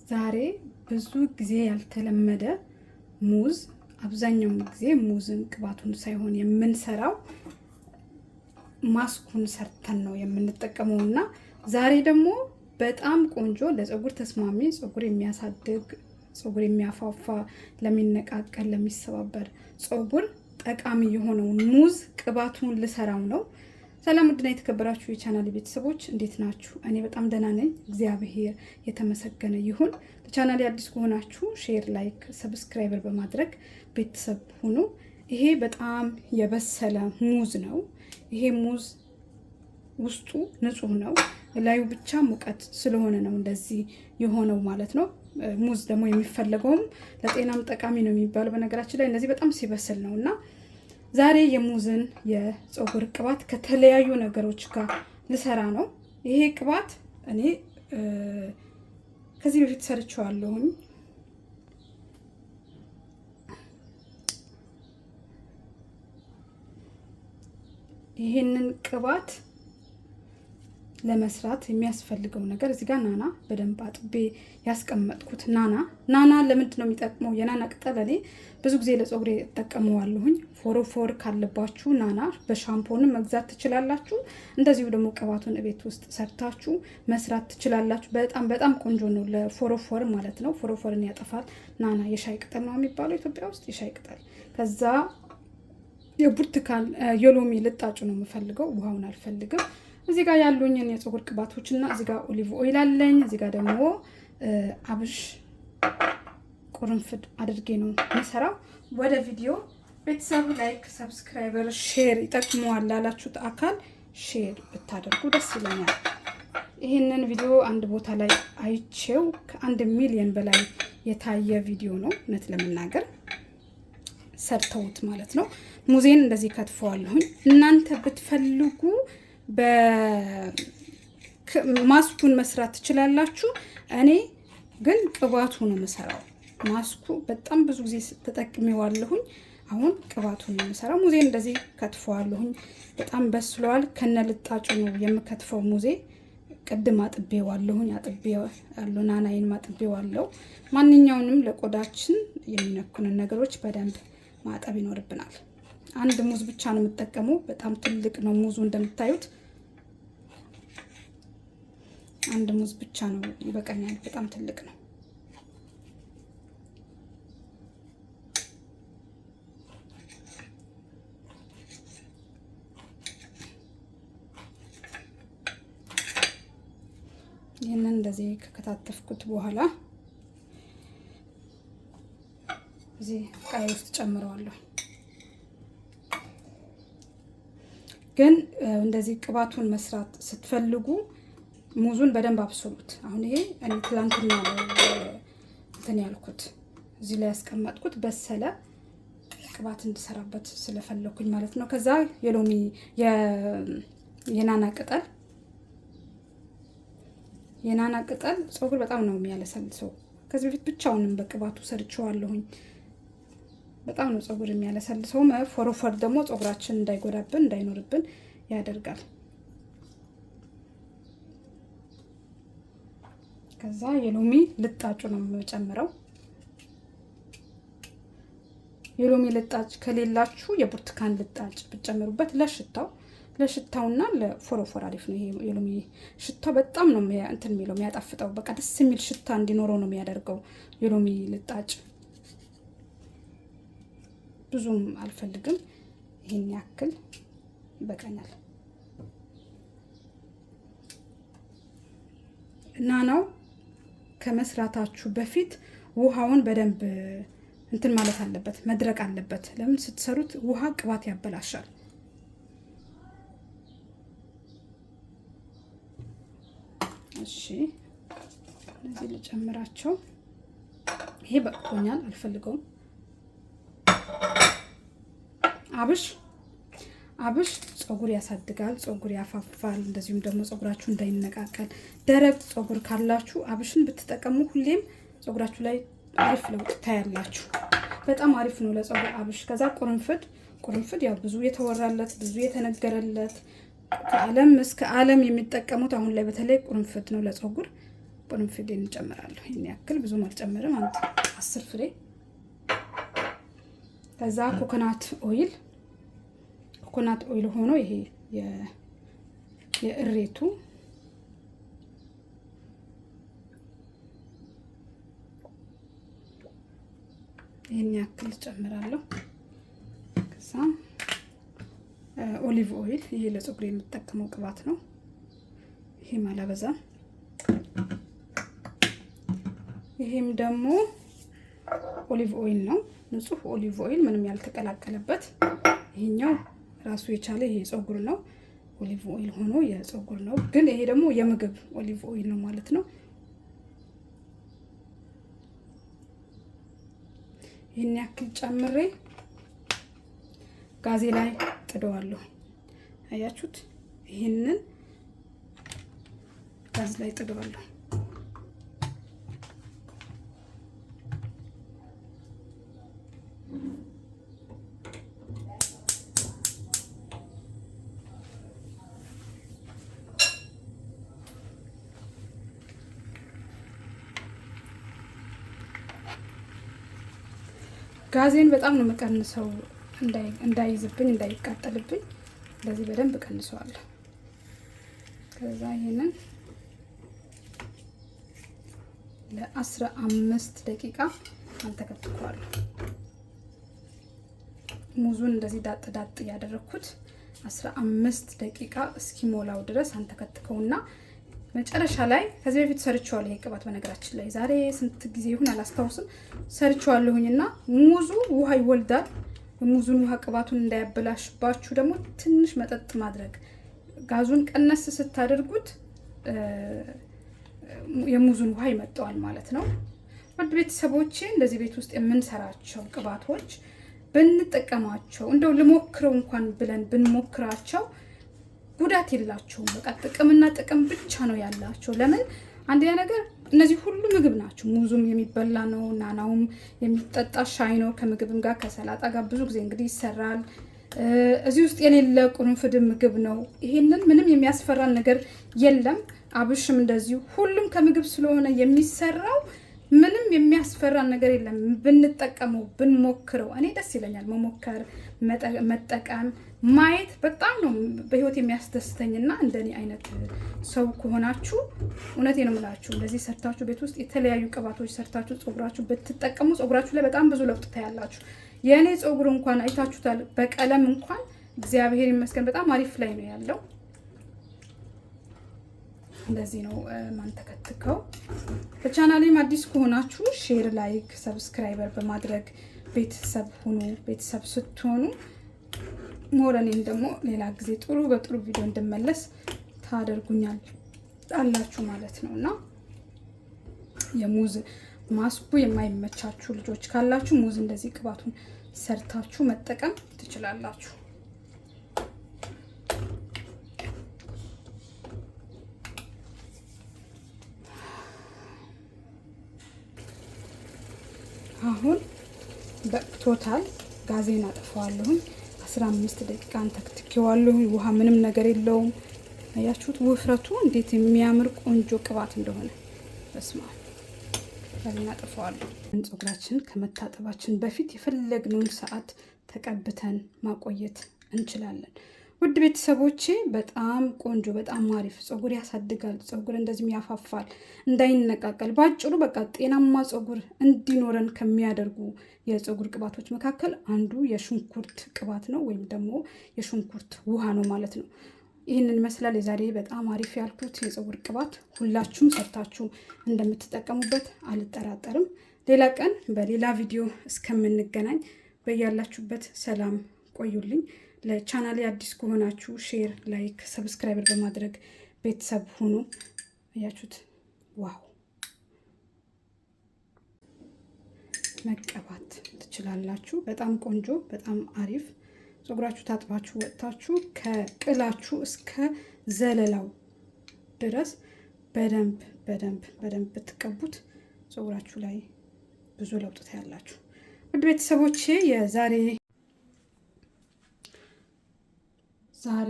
ዛሬ ብዙ ጊዜ ያልተለመደ ሙዝ፣ አብዛኛው ጊዜ ሙዝን ቅባቱን ሳይሆን የምንሰራው ማስኩን ሰርተን ነው የምንጠቀመው እና ዛሬ ደግሞ በጣም ቆንጆ ለፀጉር ተስማሚ፣ ፀጉር የሚያሳድግ፣ ፀጉር የሚያፋፋ፣ ለሚነቃቀል፣ ለሚሰባበር ፀጉር ጠቃሚ የሆነውን ሙዝ ቅባቱን ልሰራው ነው። ሰላም ውድና የተከበራችሁ የቻናል ቤተሰቦች እንዴት ናችሁ? እኔ በጣም ደህና ነኝ፣ እግዚአብሔር የተመሰገነ ይሁን። ለቻናሌ አዲስ ከሆናችሁ ሼር፣ ላይክ፣ ሰብስክራይበር በማድረግ ቤተሰብ ሁኑ። ይሄ በጣም የበሰለ ሙዝ ነው። ይሄ ሙዝ ውስጡ ንጹህ ነው፣ ላዩ ብቻ ሙቀት ስለሆነ ነው እንደዚህ የሆነው ማለት ነው። ሙዝ ደግሞ የሚፈለገውም ለጤናም ጠቃሚ ነው የሚባለው በነገራችን ላይ እንደዚህ በጣም ሲበስል ነው እና ዛሬ የሙዝን የፀጉር ቅባት ከተለያዩ ነገሮች ጋር ልሰራ ነው። ይሄ ቅባት እኔ ከዚህ በፊት ሰርቼዋለሁኝ። ይሄንን ቅባት ለመስራት የሚያስፈልገው ነገር እዚህ ጋር ናና በደንብ አጥቤ ያስቀመጥኩት ናና ለምንድን ነው የሚጠቅመው? የናና ቅጠል እኔ ብዙ ጊዜ ለፀጉሬ እጠቀመዋለሁኝ። ፎሮፎር ካለባችሁ ናና በሻምፖንም መግዛት ትችላላችሁ። እንደዚሁ ደግሞ ቅባቱን ቤት ውስጥ ሰርታችሁ መስራት ትችላላችሁ። በጣም ቆንጆ ነው ለፎሮፎር ማለት ነው። ፎሮፎርን ያጠፋል። ናና የሻይ ቅጠል ነው የሚባለው ኢትዮጵያ ውስጥ የሻይ ቅጠል። ከዛ የብርቱካን የሎሚ ልጣጩ ነው የምፈልገው፣ ውሃውን አልፈልግም። እዚህ ጋር ያሉኝን የፀጉር ቅባቶች እና እዚህ ጋር ኦሊቭ ኦይል አለኝ። እዚህ ጋር ደግሞ አብሽ ቁርንፍድ አድርጌ ነው የምሰራው። ወደ ቪዲዮ ቤተሰቡ ላይክ፣ ሰብስክራይበር፣ ሼር ይጠቅመዋል ላላችሁት አካል ሼር ብታደርጉ ደስ ይለኛል። ይህንን ቪዲዮ አንድ ቦታ ላይ አይቼው ከ1 ሚሊዮን በላይ የታየ ቪዲዮ ነው። እውነት ለመናገር ሰርተውት ማለት ነው። ሙዜን እንደዚህ ከትፈዋለሁኝ። እናንተ ብትፈልጉ በማስኩን መስራት ትችላላችሁ። እኔ ግን ቅባቱ ነው የምሰራው። ማስኩ በጣም ብዙ ጊዜ ተጠቅሜዋለሁኝ። አሁን ቅባቱን ነው የምሰራው። ሙዜን እንደዚህ ከትፈዋለሁኝ። በጣም በስሏል። ከነልጣጩ ነው የምከትፈው። ሙዜ ቅድም አጥቤዋለሁኝ። አጥቤዋለሁ፣ ናናዬን አጥቤዋለሁ። ማንኛውንም ለቆዳችን የሚነኩንን ነገሮች በደንብ ማጠብ ይኖርብናል። አንድ ሙዝ ብቻ ነው የምጠቀመው። በጣም ትልቅ ነው ሙዙ እንደምታዩት። አንድ ሙዝ ብቻ ነው ይበቃኛል። በጣም ትልቅ ነው። ይህንን እንደዚህ ከከታተፍኩት በኋላ እዚህ ቃይ ውስጥ ጨምረዋለሁ። ግን እንደዚህ ቅባቱን መስራት ስትፈልጉ ሙዙን በደንብ አብስሉት። አሁን ይሄ እኔ ትላንትና እንትን ያልኩት እዚህ ላይ ያስቀመጥኩት በሰለ ቅባት እንድሰራበት ስለፈለኩኝ ማለት ነው። ከዛ የሎሚ የናና ቅጠል ፀጉር በጣም ነው የሚያለሰልሰው። ከዚህ በፊት ብቻውንም በቅባቱ ሰርቼዋለሁኝ። በጣም ነው ፀጉር የሚያለሰልሰው። ፎሮፎር ደግሞ ፀጉራችን እንዳይጎዳብን እንዳይኖርብን ያደርጋል። ከዛ የሎሚ ልጣጩ ነው የምጨምረው። የሎሚ ልጣጭ ከሌላችሁ የብርቱካን ልጣጭ ብትጨምሩበት ለሽታውና ለፎሮፎር አሪፍ ነው። ይሄ የሎሚ ሽታው በጣም ነው እንትን የሚለው የሚያጣፍጠው። በቃ ደስ የሚል ሽታ እንዲኖረው ነው የሚያደርገው የሎሚ ልጣጭ። ብዙም አልፈልግም፣ ይሄን ያክል ይበቃኛል። ናናው ከመስራታችሁ በፊት ውሃውን በደንብ እንትን ማለት አለበት፣ መድረቅ አለበት። ለምን ስትሰሩት ውሃ ቅባት ያበላሻል። እሺ እዚህ ልጨምራቸው። ይሄ በቅቶኛል፣ አልፈልገውም። አብሽ ፀጉር ያሳድጋል፣ ፀጉር ያፋፋል። እንደዚሁም ደግሞ ፀጉራችሁ እንዳይነቃቀል፣ ደረቅ ፀጉር ካላችሁ አብሽን ብትጠቀሙ ሁሌም ፀጉራችሁ ላይ አሪፍ ለውጥ ታያላችሁ። በጣም አሪፍ ነው ለፀጉር አብሽ። ከዛ ቁርንፍድ ያው ብዙ የተወራለት ብዙ የተነገረለት ከዓለም እስከ ዓለም የሚጠቀሙት አሁን ላይ በተለይ ቁርንፍድ ነው ለፀጉር። ቅርንፉድ እንጨምራለሁ። ይሄን ያክል ብዙም አልጨምርም፣ 10 ፍሬ። ከዛ ኮኮናት ኦይል ሆኖ ይሄ የእሬቱ ይሄን ያክል ጨምራለሁ። ከዛ ኦሊቭ ኦይል፣ ይሄ ለፀጉር የምጠቀመው ቅባት ነው። ይሄ ማላበዛ። ይሄም ደግሞ ኦሊቭ ኦይል ነው፣ ንጹህ ኦሊቭ ኦይል ምንም ያልተቀላቀለበት። ይሄኛው ራሱ የቻለ ይሄ ፀጉር ነው፣ ኦሊቭ ኦይል ሆኖ የፀጉር ነው። ግን ይሄ ደግሞ የምግብ ኦሊቭ ኦይል ነው ማለት ነው። ይሄን ያክል ጨምሬ ጋዜ ላይ ጥደዋለሁ። አያችሁት? ይሄንን ጋዝ ላይ ጥደዋለሁ። ጋዜን በጣም ነው መቀንሰው፣ እንዳይዝብኝ እንዳይቃጠልብኝ። እንደዚህ በደንብ ቀንሰዋለሁ። ከዛ ይሄንን ለ15 ደቂቃ አንተከትከዋለሁ። ሙዙን እንደዚህ ዳጥ ያደረኩት 15 ደቂቃ እስኪሞላው ድረስ አንተከትከውና መጨረሻ ላይ ከዚህ በፊት ሰርቻለሁ። ይሄ ቅባት በነገራችን ላይ ዛሬ ስንት ጊዜ ይሁን አላስታውስም ሰርቻለሁኝና ሙዙ ውሃ ይወልዳል። ሙዙን ውሃ ቅባቱን እንዳያበላሽባችሁ ደግሞ ትንሽ መጠጥ ማድረግ፣ ጋዙን ቀነስ ስታደርጉት የሙዙን ውሃ ይመጣዋል ማለት ነው። ወድ ቤተሰቦቼ እንደዚህ ቤት ውስጥ የምንሰራቸው ቅባቶች ብንጠቀማቸው እንደው ልሞክረው እንኳን ብለን ብንሞክራቸው ጉዳት የላቸውም። በቃ ጥቅምና ጥቅም ብቻ ነው ያላቸው። ለምን? አንደኛ ነገር እነዚህ ሁሉ ምግብ ናቸው። ሙዙም የሚበላ ነው፣ ናናውም የሚጠጣ ሻይ ነው። ከምግብም ጋር ከሰላጣ ጋር ብዙ ጊዜ እንግዲህ ይሰራል። እዚህ ውስጥ የሌለ ቅርንፉድ ምግብ ነው። ይሄንን ምንም የሚያስፈራን ነገር የለም። አብሽም እንደዚሁ ሁሉም ከምግብ ስለሆነ የሚሰራው ምንም የሚያስፈራን ነገር የለም። ብንጠቀመው ብንሞክረው እኔ ደስ ይለኛል። መሞከር፣ መጠቀም፣ ማየት በጣም ነው በህይወት የሚያስደስተኝና እንደኔ አይነት ሰው ከሆናችሁ እውነቴን ነው የምላችሁ እንደዚህ ሰርታችሁ ቤት ውስጥ የተለያዩ ቅባቶች ሰርታችሁ ፀጉራችሁ ብትጠቀሙ ፀጉራችሁ ላይ በጣም ብዙ ለውጥ ታያላችሁ። የኔ ፀጉር እንኳን አይታችሁታል። በቀለም እንኳን እግዚአብሔር ይመስገን በጣም አሪፍ ላይ ነው ያለው። እንደዚህ ነው ማንተከትከው። ለቻናሌም አዲስ ከሆናችሁ ሼር፣ ላይክ፣ ሰብስክራይበር በማድረግ ቤተሰብ ሁኑ። ቤተሰብ ስትሆኑ ሞረኔን ደግሞ ሌላ ጊዜ በጥሩ ቪዲዮ እንድመለስ ታደርጉኛል አላችሁ ማለት ነውና የሙዝ ማስኩ የማይመቻችሁ ልጆች ካላችሁ ሙዝ እንደዚህ ቅባቱን ሰርታችሁ መጠቀም ትችላላችሁ። አሁን በቶታል ጋዜን አጥፈዋለሁ። 15 ደቂቃ አንተክትኬዋለሁ። ውሃ ምንም ነገር የለውም። አያችሁት ውፍረቱ እንዴት የሚያምር ቆንጆ ቅባት እንደሆነ። በስማ ጋዜን አጥፈዋለሁ። ፀጉራችን ከመታጠባችን በፊት የፈለግነውን ሰዓት ተቀብተን ማቆየት እንችላለን። ውድ ቤተሰቦቼ በጣም ቆንጆ በጣም አሪፍ ፀጉር ያሳድጋል። ፀጉር እንደዚህም ያፋፋል፣ እንዳይነቃቀል ባጭሩ በቃ ጤናማ ፀጉር እንዲኖረን ከሚያደርጉ የፀጉር ቅባቶች መካከል አንዱ የሽንኩርት ቅባት ነው፣ ወይም ደግሞ የሽንኩርት ውሃ ነው ማለት ነው። ይህንን ይመስላል የዛሬ በጣም አሪፍ ያልኩት የፀጉር ቅባት። ሁላችሁም ሰርታችሁ እንደምትጠቀሙበት አልጠራጠርም። ሌላ ቀን በሌላ ቪዲዮ እስከምንገናኝ በያላችሁበት ሰላም ቆዩልኝ። ለቻናሌ አዲስ ከሆናችሁ ሼር፣ ላይክ፣ ሰብስክራይበር በማድረግ ቤተሰብ ሁኑ። አያችሁት? ዋው! መቀባት ትችላላችሁ። በጣም ቆንጆ በጣም አሪፍ። ፀጉራችሁ ታጥባችሁ ወጥታችሁ ከቅላችሁ እስከ ዘለላው ድረስ በደንብ ብትቀቡት ፀጉራችሁ ላይ ብዙ ለውጥ ታያላችሁ። ውድ ቤተሰቦቼ የዛሬ ዛሬ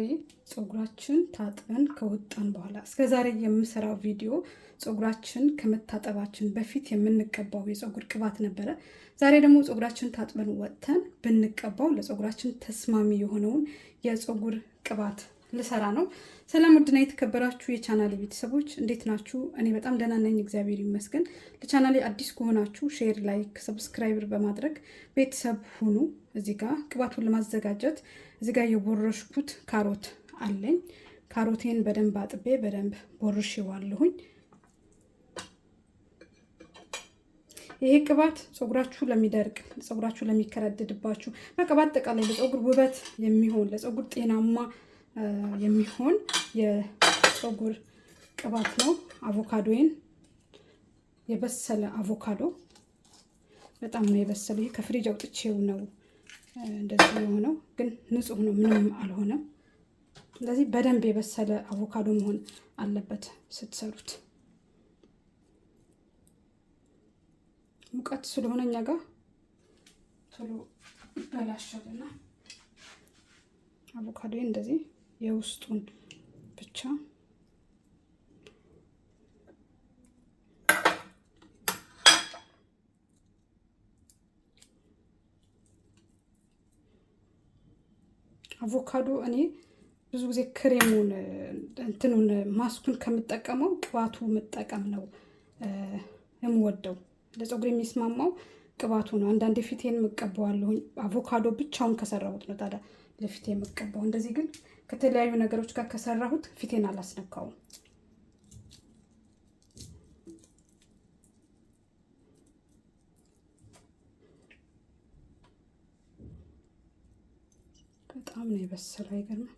ፀጉራችን ታጥበን ከወጣን በኋላ እስከ ዛሬ የምሰራው ቪዲዮ ፀጉራችን ከመታጠባችን በፊት የምንቀባው የፀጉር ቅባት ነበረ። ዛሬ ደግሞ ፀጉራችን ታጥበን ወጥተን ብንቀባው ለፀጉራችን ተስማሚ የሆነውን የፀጉር ቅባት ልሰራ ነው። ሰላም ውድና የተከበራችሁ የቻናሌ ቤተሰቦች እንዴት ናችሁ? እኔ በጣም ደህና ነኝ፣ እግዚአብሔር ይመስገን። ለቻናሌ አዲስ ከሆናችሁ ሼር፣ ላይክ፣ ሰብስክራይብ በማድረግ ቤተሰብ ሁኑ። እዚህ ጋር ቅባቱን ለማዘጋጀት እዚህ ጋር የቦረሽኩት ካሮት አለኝ። ካሮቴን በደንብ አጥቤ በደንብ ቦርሼዋለሁኝ። ይሄ ቅባት ፀጉራችሁ ለሚደርቅ፣ ፀጉራችሁ ለሚከረድድባችሁ፣ በቃ በአጠቃላይ ለፀጉር ውበት የሚሆን ለፀጉር ጤናማ የሚሆን የፀጉር ቅባት ነው። አቮካዶዬን የበሰለ አቮካዶ በጣም ነው የበሰለው። ይሄ ከፍሪጅ አውጥቼው ነው እንደዚህ የሆነው፣ ግን ንጹህ ነው፣ ምንም አልሆነም። ስለዚህ በደንብ የበሰለ አቮካዶ መሆን አለበት ስትሰሩት። ሙቀት ስለሆነ እኛ ጋር ቶሎ ይበላሻልና አቮካዶዬን እንደዚህ የውስጡን ብቻ አቮካዶ እኔ ብዙ ጊዜ ክሬሙን እንትኑን ማስኩን ከምጠቀመው ቅባቱ መጠቀም ነው የምወደው። ለፀጉር የሚስማማው ቅባቱ ነው። አንዳንዴ ፊቴን የምቀባዋለሁ አቮካዶ ብቻውን ከሰራሁት ነው ታዲያ ለፊቴ የምቀባው። እንደዚህ ግን ከተለያዩ ነገሮች ጋር ከሰራሁት ፊቴን አላስነካውም። በጣም ነው የበሰለው። አይገርምም?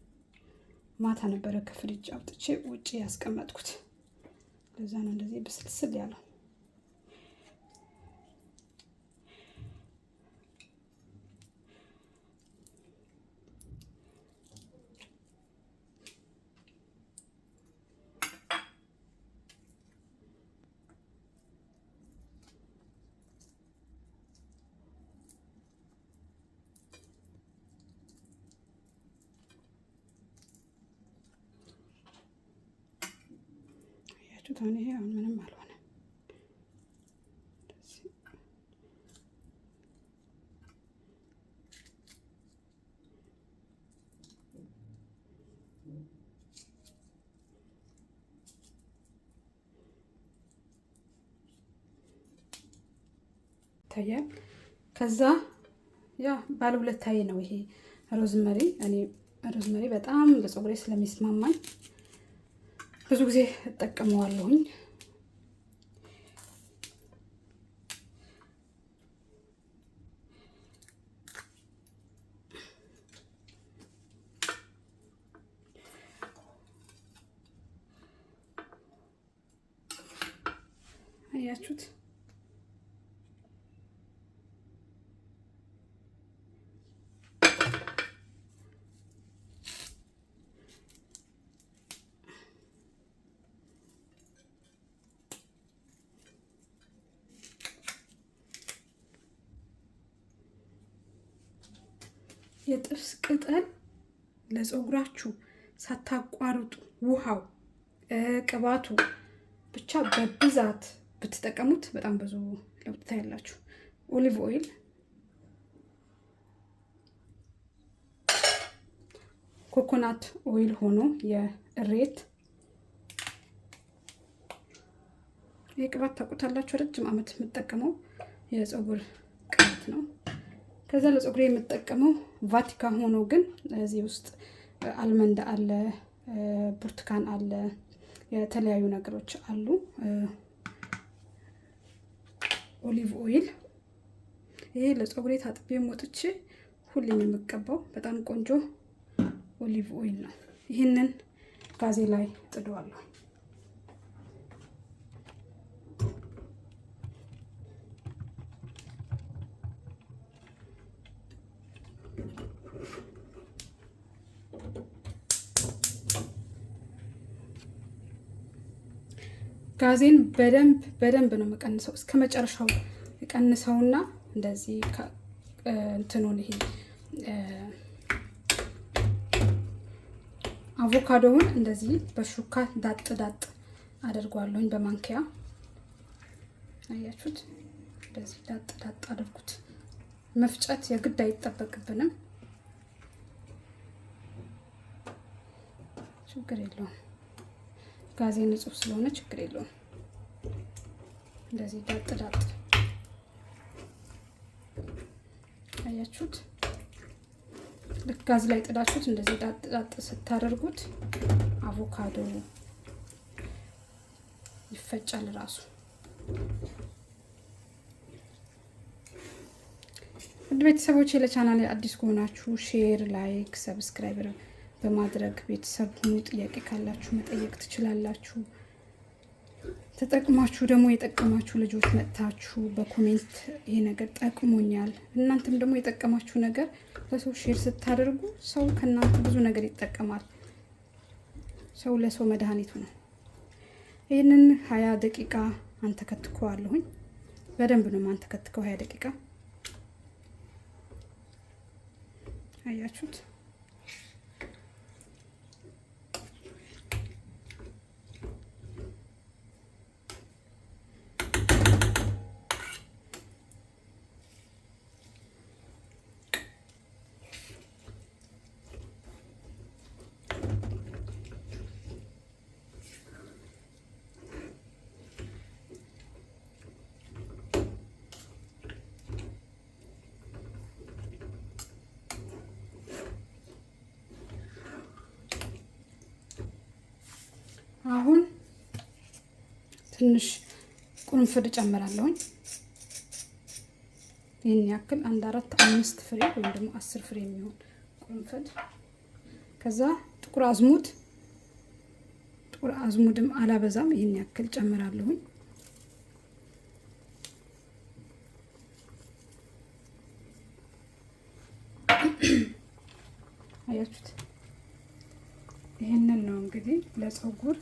ማታ ነበረ ከፍሪጅ አውጥቼ ውጪ ያስቀመጥኩት። ለዛ ነው እንደዚህ ብስልስል ያለው። አሁን ይሄ አሁን ምንም አልሆነ። ታያል። ከዛ ያ ባለ ሁለታዬ ነው ይሄ ሮዝመሪ። እኔ ሮዝመሪ በጣም ለፀጉሬ ስለሚስማማኝ ብዙ ጊዜ እጠቀመዋለሁኝ። አያችሁት? የጥብስ ቅጠል ለፀጉራችሁ ሳታቋርጡ ውሃው ቅባቱ ብቻ በብዛት ብትጠቀሙት በጣም ብዙ ለውጥ ታያላችሁ። ኦሊቭ ኦይል፣ ኮኮናት ኦይል ሆኖ የእሬት የቅባት ታውቁታላችሁ። ረጅም ዓመት የምጠቀመው የፀጉር ቅባት ነው። ከዛ ለፀጉሬ የምጠቀመው ቫቲካ ሆኖ ግን እዚህ ውስጥ አልመንድ አለ፣ ብርቱካን አለ፣ የተለያዩ ነገሮች አሉ። ኦሊቭ ኦይል ይሄ ለፀጉሬ ታጥቤ ሞጥቼ ሁሌም የምቀባው በጣም ቆንጆ ኦሊቭ ኦይል ነው። ይህንን ጋዜ ላይ ጥደዋለሁ። ጋዜን በደንብ ነው መቀንሰው። እስከ መጨረሻው ቀንሰውና እንደዚህ እንትኑን ይሄ አቮካዶውን እንደዚህ በሹካ ዳጥ ዳጥ አደርጓለሁኝ በማንኪያ አያችሁት። እንደዚህ ዳጥ ዳጥ አድርጉት። መፍጨት የግድ አይጠበቅብንም፣ ችግር የለውም። ጋዜ ንጹህ ስለሆነ ችግር የለውም። እንደዚህ ዳጥ ዳጥ አያችሁት። ልክ ጋዝ ላይ ጥዳችሁት እንደዚህ ዳጥ ዳጥ ስታደርጉት አቮካዶ ይፈጫል ራሱ። ውድ ቤተሰቦች ለቻናሌ አዲስ ከሆናችሁ ሼር፣ ላይክ፣ ሰብስክራይብ በማድረግ ቤተሰብ ሁኑ። ጥያቄ ካላችሁ መጠየቅ ትችላላችሁ። ተጠቅማችሁ ደግሞ የጠቀማችሁ ልጆች መጥታችሁ በኮሜንት ይሄ ነገር ጠቅሞኛል፣ እናንተም ደግሞ የጠቀማችሁ ነገር ለሰው ሼር ስታደርጉ ሰው ከእናንተ ብዙ ነገር ይጠቀማል። ሰው ለሰው መድኃኒቱ ነው። ይህንን 20 ደቂቃ አንተከትከዋለሁኝ። በደንብ ነው አንተከትከው 20 ደቂቃ አያችሁት። አሁን ትንሽ ቁርንፍድ ጨምራለሁኝ። ይሄን ያክል 1 4 5 ፍሬ ወይም ደግሞ 10 ፍሬ የሚሆን ቁርንፍድ። ከዛ ጥቁር አዝሙድም አላበዛም፣ ይሄን ያክል ጨምራለሁኝ። አያችሁት። ይሄንን ነው እንግዲህ ለፀጉር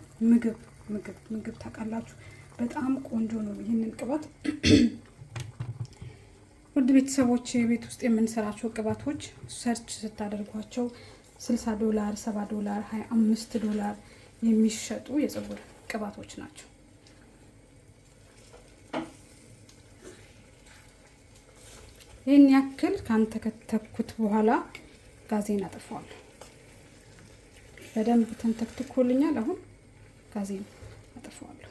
ምግብ ታውቃላችሁ፣ በጣም ቆንጆ ነው ይሄንን ቅባት። ውድ ቤተሰቦች ቤት ውስጥ የምንሰራቸው ቅባቶች ሰርች ስታደርጓቸው $60፣ $70፣ $25 የሚሸጡ የፀጉር ቅባቶች ናቸው። ይሄን ያክል ካንተከተኩት በኋላ ጋዜን አጠፋዋለሁ። በደንብ ተንተክትኮልኛል። አሁን ጋዜን አጠፋዋለሁ።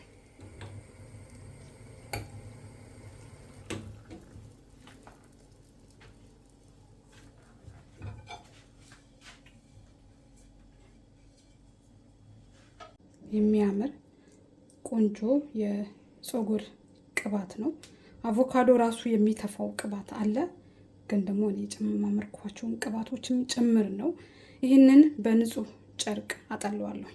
የሚያምር ቆንጆ የፀጉር ቅባት ነው። አቮካዶ ራሱ የሚተፋው ቅባት አለ፣ ግን ደግሞ እኔ ጨማመርኳቸውን ቅባቶችም ጭምር ነው። ይህንን በንጹህ ጨርቅ አጠለዋለሁ።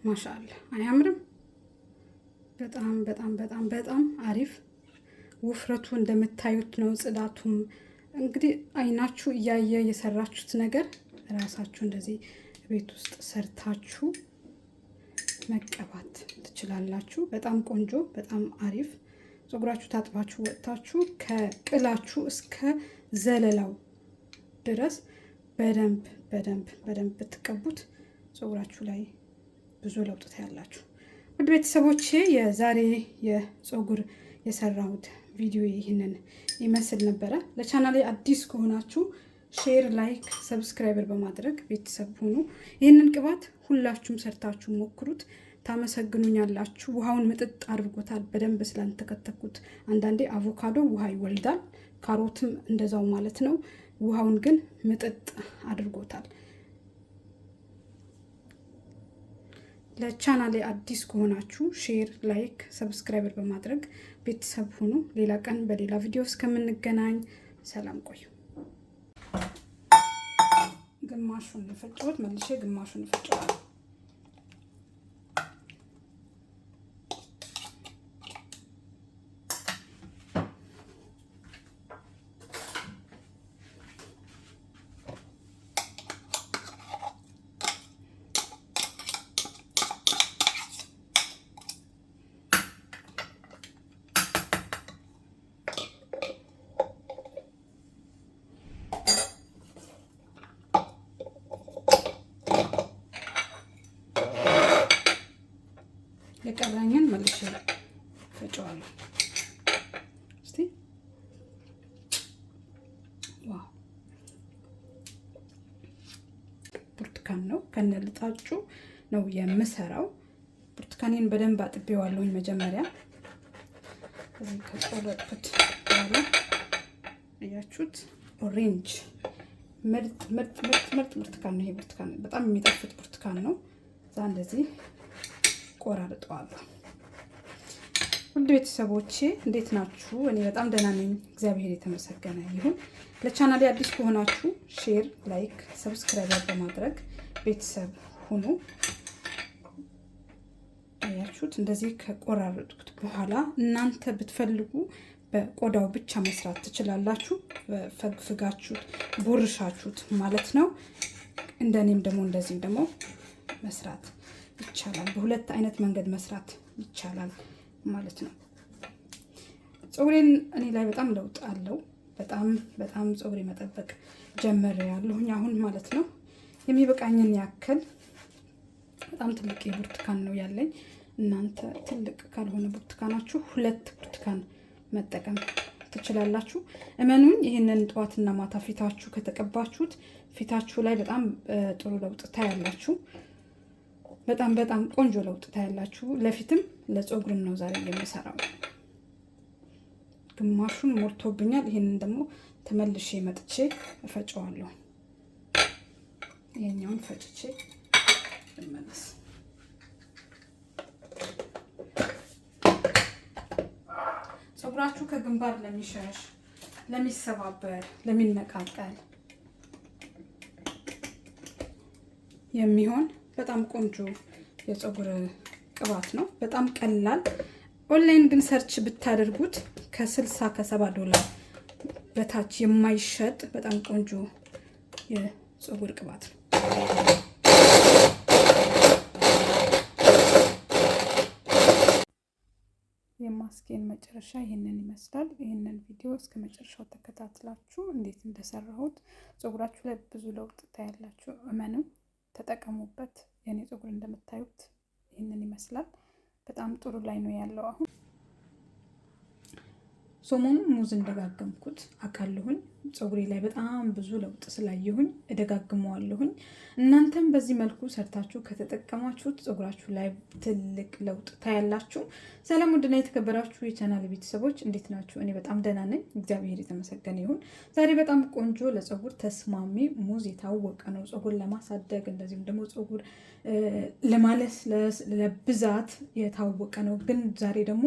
ማሻአላ አያምርም? በጣም በጣም በጣም በጣም አሪፍ ውፍረቱ እንደምታዩት ነው። ጽዳቱም እንግዲህ አይናችሁ እያየ የሰራችሁት ነገር ራሳችሁ እንደዚህ ቤት ውስጥ ሰርታችሁ መቀባት ትችላላችሁ። በጣም ቆንጆ፣ በጣም አሪፍ። ፀጉራችሁ ታጥባችሁ ወጥታችሁ ከቅላችሁ እስከ ዘለላው ድረስ በደንብ በደንብ በደንብ ብትቀቡት ፀጉራችሁ ላይ ብዙ ለውጥ ታያላችሁ። ውድ ቤተሰቦቼ የዛሬ የፀጉር የሰራሁት ቪዲዮ ይህንን ይመስል ነበረ። ለቻናሌ አዲስ ከሆናችሁ ሼር፣ ላይክ፣ ሰብስክራይበር በማድረግ ቤተሰብ ሁኑ። ይህንን ቅባት ሁላችሁም ሰርታችሁ ሞክሩት፣ ታመሰግኑኛላችሁ። ውሃውን ምጥጥ አድርጎታል በደንብ ስላልተከተኩት። አንዳንዴ አቮካዶ ውሃ ይወልዳል፣ ካሮትም እንደዛው ማለት ነው። ውሃውን ግን ምጥጥ አድርጎታል። ለቻናሌ አዲስ ከሆናችሁ ሼር፣ ላይክ፣ ሰብስክራይበር በማድረግ ቤተሰብ ሁኑ። ሌላ ቀን በሌላ ቪዲዮ እስከምንገናኝ ሰላም ቆዩ። ግማሹን ፈጨሁት፣ መልሼ ግማሹን ፈጨዋለሁ። የቀረኝን መልሼ ፈጨዋለሁ። እስቲ ዋው! ብርቱካን ነው፣ ከነልጣጩ ነው የምሰራው። ብርቱካኔን በደንብ አጥቤዋለሁኝ መጀመሪያ። እዚህ ከቆረጥኩት በኋላ እያችሁት ኦሬንጅ ምርጥ ምርጥ ምርጥ ምርጥ ብርቱካን ነው። ይሄ ብርቱካን በጣም የሚጣፍጥ ብርቱካን ነው። እዛ እንደዚህ ቆራርጠዋለሁ። ውድ ቤተሰቦቼ እንዴት ናችሁ? እኔ በጣም ደህና ነኝ፣ እግዚአብሔር የተመሰገነ ይሁን። ለቻናሌ አዲስ ከሆናችሁ ሼር፣ ላይክ፣ ሰብስክራይብ በማድረግ ቤተሰብ ሁኑ። አያችሁት? እንደዚህ ከቆራረጥኩት በኋላ እናንተ ብትፈልጉ በቆዳው ብቻ መስራት ትችላላችሁ። ፈግፍጋችሁት ቦርሻችሁት ማለት ነው። እንደኔም ደግሞ እንደዚህም ደግሞ መስራት ይቻላል። በሁለት አይነት መንገድ መስራት ይቻላል ማለት ነው። ፀጉሬን እኔ ላይ በጣም ለውጥ አለው። በጣም በጣም ፀጉሬ መጠበቅ ጀምሬያለሁኝ አሁን ማለት ነው። የሚበቃኝን ያክል በጣም ትልቅ ብርቱካን ነው ያለኝ። እናንተ ትልቅ ካልሆነ ብርቱካናችሁ 2 ብርቱካን መጠቀም ትችላላችሁ። እመኑኝ፣ ይህንን ጠዋትና ማታ ፊታችሁ ከተቀባችሁት ፊታችሁ ላይ በጣም ጥሩ ለውጥ ታያላችሁ። በጣም በጣም ቆንጆ ለውጥ ታያላችሁ። ለፊትም ለፀጉርም ነው ዛሬ የምሰራው። ግማሹን ሞልቶብኛል። ይሄንን ደግሞ ተመልሼ መጥቼ እፈጨዋለሁ። ይሄኛውን ፈጭቼ ልመለስ። ፀጉራችሁ ከግንባር ለሚሸሽ፣ ለሚሰባበር፣ ለሚነቃቀል የሚሆን በጣም ቆንጆ የፀጉር ቅባት ነው። በጣም ቀላል። ኦንላይን ግን ሰርች ብታደርጉት ከ60 ከ70 ዶላር በታች የማይሸጥ በጣም ቆንጆ የፀጉር ቅባት ነው። የማስኬን መጨረሻ ይህንን ይመስላል። ይህንን ቪዲዮ እስከ መጨረሻው ተከታትላችሁ እንዴት እንደሰራሁት ፀጉራችሁ ላይ ብዙ ለውጥ ታያላችሁ። እመንም ተጠቀሙበት። የኔ ፀጉር እንደምታዩት ይህንን ይመስላል። በጣም ጥሩ ላይ ነው ያለው። አሁን ሰሞኑን ሙዝ እንደጋገምኩት አውቃለሁኝ። ፀጉሬ ላይ በጣም ብዙ ለውጥ ስላየሁኝ እደጋግመዋለሁኝ። እናንተም በዚህ መልኩ ሰርታችሁ ከተጠቀማችሁት ፀጉራችሁ ላይ ትልቅ ለውጥ ታያላችሁ። ሰላም ውድና የተከበራችሁ የቻናል ቤተሰቦች እንዴት ናችሁ? እኔ በጣም ደህና ነኝ፣ እግዚአብሔር የተመሰገነ ይሁን። ዛሬ በጣም ቆንጆ ለፀጉር ተስማሚ ሙዝ የታወቀ ነው፣ ፀጉር ለማሳደግ እንደዚሁም ደግሞ ፀጉር ለማለስለስ ለብዛት የታወቀ ነው። ግን ዛሬ ደግሞ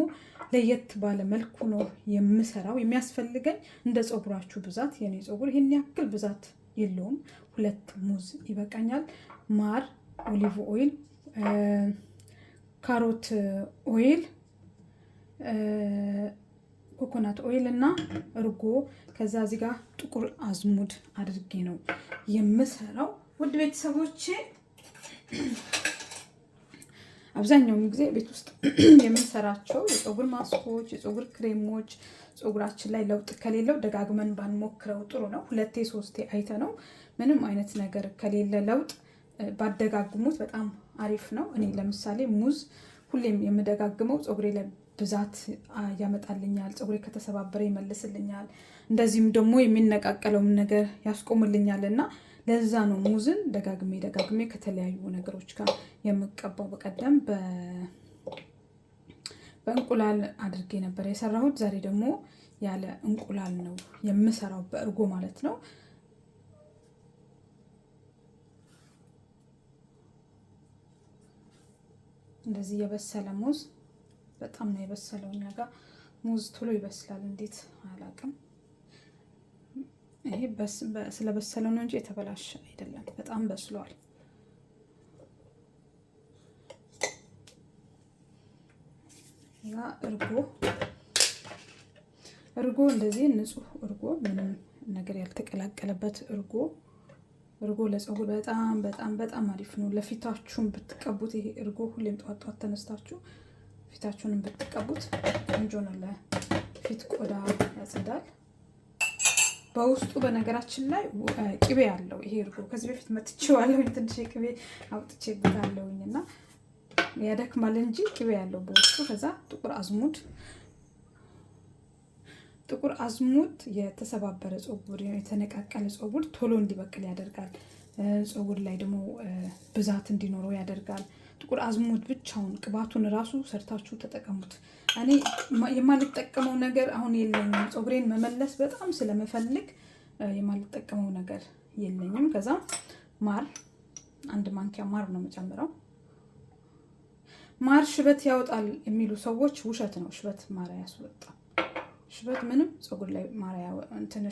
ለየት ባለ መልኩ ነው የምሰራው። የሚያስፈልገኝ እንደ ፀጉራችሁ ብዛት፣ የኔ ፀጉር ይሄን ያክል ብዛት የለውም፣ 2 ሙዝ ይበቃኛል። ማር፣ ኦሊቭ ኦይል፣ ካሮት ኦይል፣ ኮኮናት ኦይል እና እርጎ ከዛ እዚህ ጋር ጥቁር አዝሙድ አድርጌ ነው የምሰራው። ውድ ቤተሰቦቼ አብዛኛውን ጊዜ ቤት ውስጥ የምንሰራቸው የፀጉር ማስኮች፣ የፀጉር ክሬሞች ፀጉራችን ላይ ለውጥ ከሌለው ደጋግመን ባንሞክረው ጥሩ ነው። 2 3 አይተ ነው ምንም አይነት ነገር ከሌለ ለውጥ ባደጋግሙት በጣም አሪፍ ነው። እኔ ለምሳሌ ሙዝ ሁሌም የምደጋግመው ፀጉሬ ላይ ብዛት ያመጣልኛል፣ ፀጉሬ ከተሰባበረ ይመልስልኛል፣ እንደዚህም ደግሞ የሚነቃቀለውን ነገር ያስቆምልኛል እና ለዛ ነው ሙዝን ደጋግሜ ከተለያዩ ነገሮች ጋር የምቀባው። በቀደም በእንቁላል አድርጌ ነበር የሰራሁት። ዛሬ ደግሞ ያለ እንቁላል ነው የምሰራው፣ በእርጎ ማለት ነው። እንደዚህ የበሰለ ሙዝ በጣም ነው የበሰለው። እኛ ጋር ሙዝ ቶሎ ይበስላል፣ እንዴት አላውቅም። ይሄ ስለበሰለው ነው እንጂ የተበላሸ አይደለም፣ በጣም በስሏል። ያ እርጎ እንደዚህ ንጹህ እርጎ ምንም ነገር ያልተቀላቀለበት እርጎ ለፀጉር በጣም አሪፍ ነው። ለፊታችሁም ብትቀቡት ይሄ እርጎ ሁሌም ጧት ተነስታችሁ ፊታችሁንም ብትቀቡት ቆንጆ ነው። ለፊት ቆዳ ያጸዳል። በውስጡ በነገራችን ላይ ቅቤ አለው ይሄ እርጎ። ከዚህ በፊት መጥቼዋለሁ፣ ትንሽ ቅቤ አውጥቼበታለሁኝ እና ያደክማል እንጂ ቅቤ ያለው በውስጡ። ከዛ ጥቁር አዝሙድ የተሰባበረ ፀጉር፣ የተነቃቀለ ፀጉር ቶሎ እንዲበቅል ያደርጋል። ፀጉር ላይ ደግሞ ብዛት እንዲኖረው ያደርጋል። ጥቁር አዝሙድ ብቻውን ቅባቱን ራሱ ሰርታችሁ ተጠቀሙት። እኔ የማልጠቀመው ነገር አሁን የለኝም። ፀጉሬን መመለስ በጣም ስለምፈልግ የማልጠቀመው ነገር የለኝም። ከዛ ማር 1 ማንኪያ ማር ነው የምጨምረው። ማር ሽበት ያወጣል የሚሉ ሰዎች ውሸት ነው። ሽበት ማር አያስወጣም። ሽበት ምንም ፀጉር ላይ ማር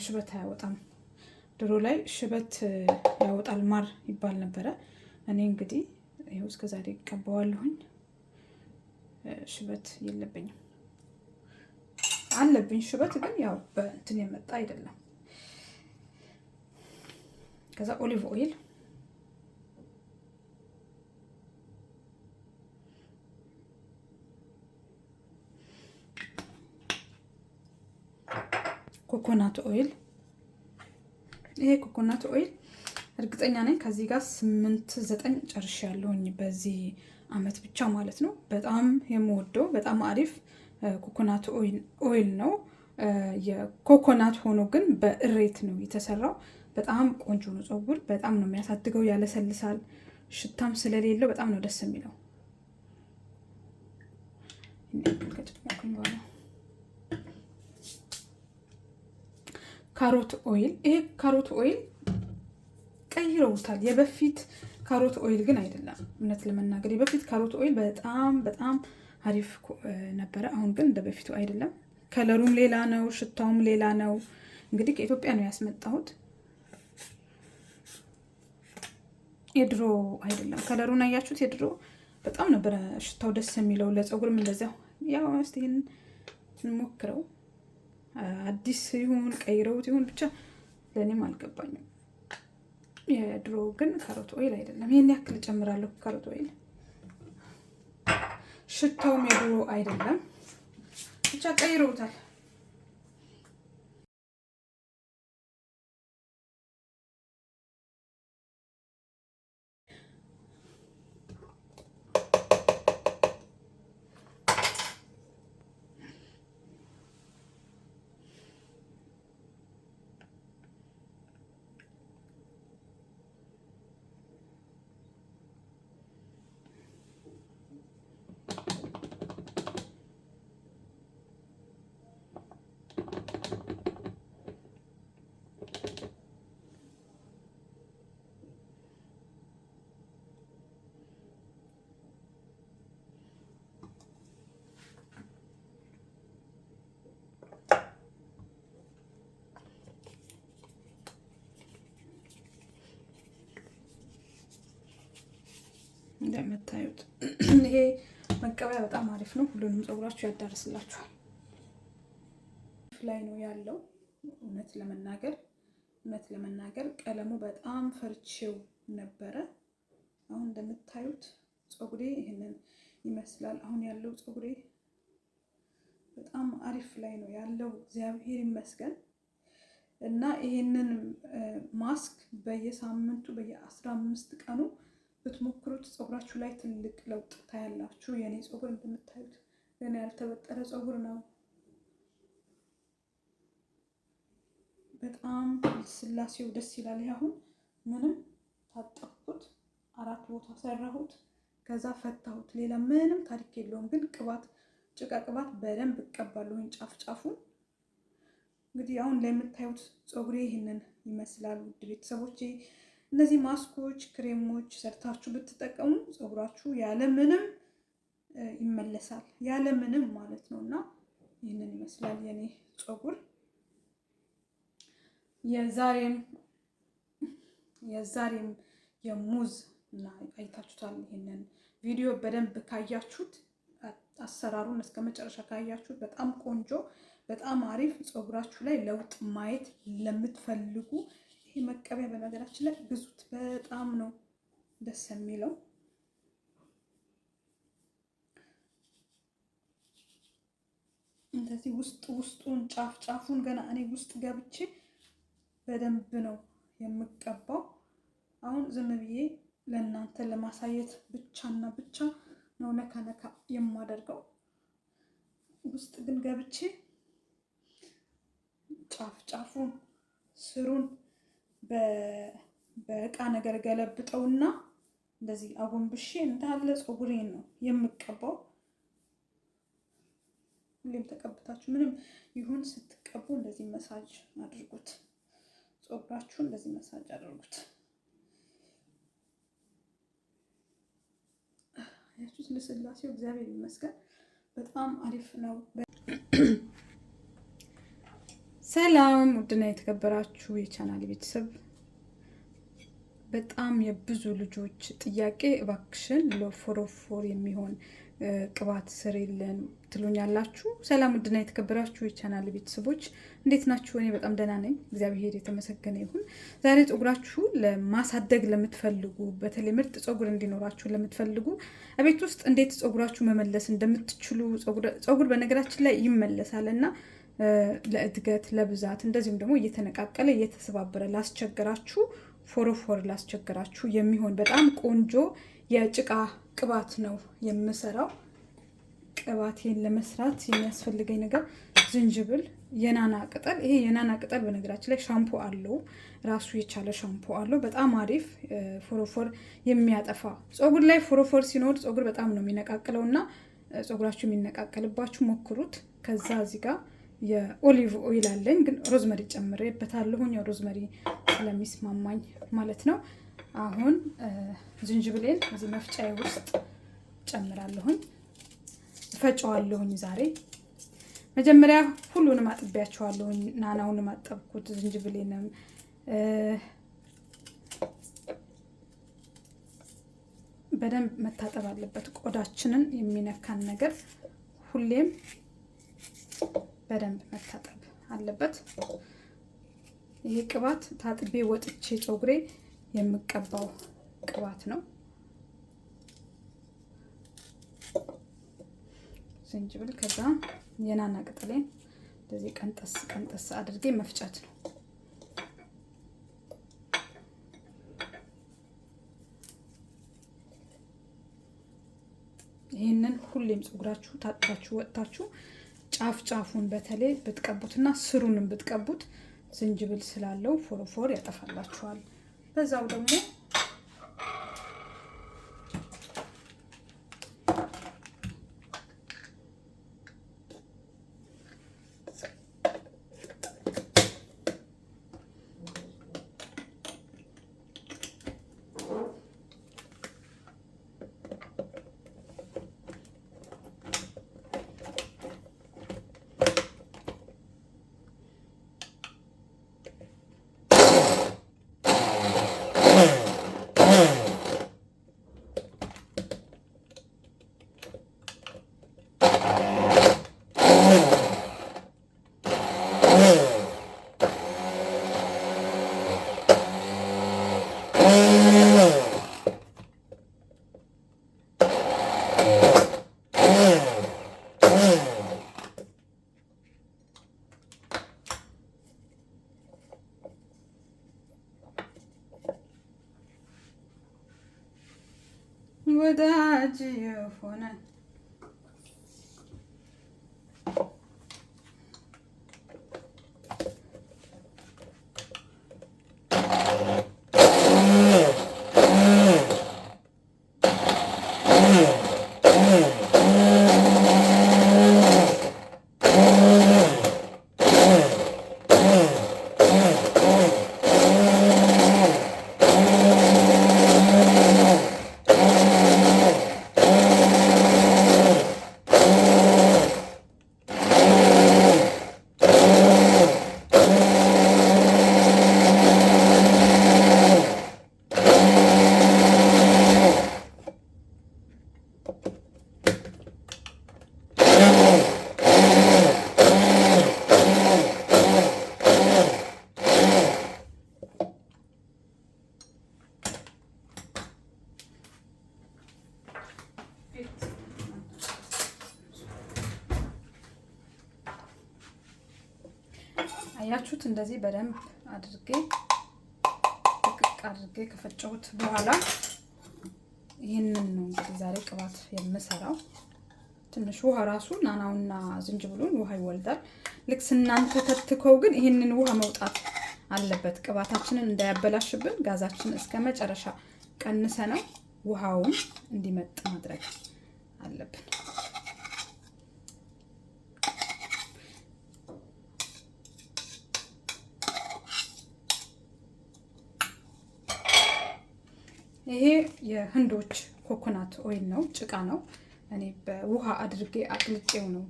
ሽበት አያወጣም። ድሮ ላይ ሽበት ያወጣል ማር ይባል ነበረ። እኔ እንግዲህ ይኸው እስከዛሬ እቀባዋለሁኝ። ሽበት የለብኝም። አለብኝ ሽበት ግን ያው በእንትን የመጣ አይደለም። ከዛ ኦሊቭ ኦይል ኮኮናት ኦይል። ይሄ ኮኮናት ኦይል እርግጠኛ ነኝ ከዚህ ጋር 8-9 ጨርሻለሁኝ በዚህ አመት ብቻ ማለት ነው። በጣም የምወደው በጣም አሪፍ ኮኮናት ኦይል ነው። የኮኮናት ሆኖ ግን በእሬት ነው የተሰራው። በጣም ቆንጆ ነው። ፀጉር በጣም ነው የሚያሳድገው፣ ያለሰልሳል። ሽታም ስለሌለው በጣም ነው ደስ የሚለው። ካሮት ኦይል። ይሄ ካሮት ኦይል ቀይረውታል። የበፊት ካሮት ኦይል ግን አይደለም። እውነት ለመናገር የበፊት ካሮት ኦይል በጣም አሪፍ ነበረ። አሁን ግን እንደ በፊቱ አይደለም። ከለሩም ሌላ ነው፣ ሽታውም ሌላ ነው። እንግዲህ ከኢትዮጵያ ነው ያስመጣሁት። የድሮ አይደለም። ከለሩን አያችሁት? የድሮ በጣም ነበረ ሽታው ደስ የሚለው። ለፀጉርም እንደዚያው። ያው እስቲ ይሄን እንሞክረው። አዲስ ይሁን ቀይረውት ይሁን ብቻ ለእኔም አልገባኝም። የድሮ ግን ካሮት ኦይል አይደለም። ይሄን ያክል ጨምራለሁ ካሮት ኦይል። ሽታውም የድሮ አይደለም፣ ብቻ ቀይረውታል። እንደምታዩት ይሄ መቀበያ በጣም አሪፍ ነው። ሁሉንም ፀጉራችሁ ያዳርስላችኋል። ላይ ነው ያለው። እውነት ለመናገር ቀለሙ በጣም ፈርቼው ነበረ። አሁን እንደምታዩት ፀጉሬ ይሄንን ይመስላል። አሁን ያለው ፀጉሬ በጣም አሪፍ ላይ ነው ያለው፣ እግዚአብሔር ይመስገን። እና ይሄንን ማስክ በየሳምንቱ በየ15 ቀኑ ብትሞክሩት ፀጉራችሁ ላይ ትልቅ ለውጥ ታያላችሁ። የኔ ፀጉር እንደምታዩት ገና ያልተበጠረ ፀጉር ነው። በጣም ስላሴው ደስ ይላል። አሁን ምንም ታጠብኩት፣ 4 ቦታ ሰራሁት፣ ከዛ ፈታሁት። ሌላ ምንም ታሪክ የለውም። ግን ጭቃ ቅባት በደንብ እቀባለሁ ጫፍ ጫፉን። እንግዲህ አሁን ላይ የምታዩት ፀጉሬ ይሄንን ይመስላል። ውድ ቤተሰቦቼ እነዚህ ማስኮች፣ ክሬሞች ሰርታችሁ ብትጠቀሙ ፀጉራችሁ ያለምንም ይመለሳል፣ ያለምንም ማለት ነው። እና ይሄንን ይመስላል የኔ ፀጉር። የዛሬም የሙዝ እና አይታችሁታል። ይሄንን ቪዲዮ በደንብ ካያችሁት አሰራሩን እስከ መጨረሻ ካያችሁት በጣም ቆንጆ፣ በጣም አሪፍ ፀጉራችሁ ላይ ለውጥ ማየት ለምትፈልጉ ይሄ መቀቢያ በነገራችን ላይ ግዙት። በጣም ነው ደስ የሚለው። እንደዚህ ውስጡን ጫፉን ገና እኔ ውስጥ ገብቼ በደንብ ነው የምቀባው። አሁን ዝም ብዬ ለእናንተ ለማሳየት ብቻና ብቻ ነው ነካ ነካ የማደርገው። ውስጥ ግን ገብቼ ጫፉን ስሩን በእቃ ነገር ገለብጠውና እንደዚህ አጎንብሼ እንዳለ ፀጉሬን ነው የምቀባው። ሁሌም ተቀብታችሁ ምንም ይሁን ስትቀቡ እንደዚህ መሳጅ አድርጉት። ፀጉራችሁን እንደዚህ መሳጅ አድርጉት። ያችሁት ለስላሴው እግዚአብሔር ይመስገን በጣም አሪፍ ነው። ሰላም ውድና የተከበራችሁ የቻናል ቤተሰብ፣ በጣም የብዙ ልጆች ጥያቄ እባክሽን ለፎሮፎር የሚሆን ቅባት ስሪልን ትሉኛላችሁ። ሰላም ውድና የተከበራችሁ የቻናል ቤተሰቦች እንዴት ናችሁ? እኔ በጣም ደህና ነኝ፣ እግዚአብሔር የተመሰገነ ይሁን። ዛሬ ፀጉራችሁ ለማሳደግ ለምትፈልጉ፣ በተለይ ምርጥ ፀጉር እንዲኖራችሁ ለምትፈልጉ ቤት ውስጥ እንዴት ፀጉራችሁ መመለስ እንደምትችሉ፣ ፀጉር በነገራችን ላይ ይመለሳል እና ለእድገት ለብዛት እንደዚሁም ደግሞ እየተነቃቀለ እየተሰባበረ ላስቸገራችሁ፣ ፎሮፎር ላስቸገራችሁ የሚሆን በጣም ቆንጆ የጭቃ ቅባት ነው የምሰራው። ቅባቴን ለመስራት የሚያስፈልገኝ ነገር ዝንጅብል፣ የናና ቅጠል። ይሄ የናና ቅጠል በነገራችን ላይ ሻምፖ አለው፣ ራሱ የቻለ ሻምፖ አለው። በጣም አሪፍ ፎሮፎር የሚያጠፋ። ፀጉር ላይ ፎሮፎር ሲኖር ፀጉር በጣም ነው የሚነቃቅለው እና ፀጉራችሁ የሚነቃቀልባችሁ ሞክሩት። ከዛ እዚህ ጋር የኦሊቭ ኦይል አለኝ፣ ግን ሮዝመሪ ጨምሬበታለሁኝ፣ ሮዝመሪ ስለሚስማማኝ ማለት ነው። አሁን ዝንጅብሌን እዚህ መፍጫዬ ውስጥ ጨምራለሁኝ፣ እፈጨዋለሁኝ። ዛሬ መጀመሪያ ሁሉንም አጥቢያቸዋለሁኝ። ናናውንም አጠብኩት፣ ዝንጅብሌንም በደንብ መታጠብ አለበት። ቆዳችንን የሚነካን ነገር ሁሌም በደንብ መታጠብ አለበት። ይሄ ቅባት ታጥቤ ወጥቼ ፀጉሬ የምቀባው ቅባት ነው። ዝንጅብል ከዛ የናና ቅጠሌን እንደዚህ ቀንጠስ ቀንጠስ አድርጌ መፍጨት ነው። ይሄንን ሁሌም ፀጉራችሁ ታጥባችሁ ወጥታችሁ ጫፉን በተለይ ብትቀቡትና ስሩንም ብትቀቡት ዝንጅብል ስላለው ፎሮፎር ያጠፋላችኋል። በዛው ደግሞ ወዳጅ የሆነ አያችሁት? እንደዚህ በደንብ አድርጌ ከፈጨሁት በኋላ ይሄንን ነው እንግዲህ ዛሬ ቅባት የምሰራው። ትንሽ ውሃ ራሱ ናናውና ዝንጅብሉን ውሃ ይወልዳል። ልክ ስናንተ ተትከው ግን ይሄንን ውሃ መውጣት አለበት። ቅባታችንን እንዳያበላሽብን ጋዛችንን እስከ መጨረሻ ቀንሰ ነው ውሃውን እንዲመጥ ማድረግ አለብን። ይሄ የህንዶች ኮኮናት ኦይል ነው፣ ጭቃ ነው። እኔ በውሃ አድርጌ አቅልጬው ነው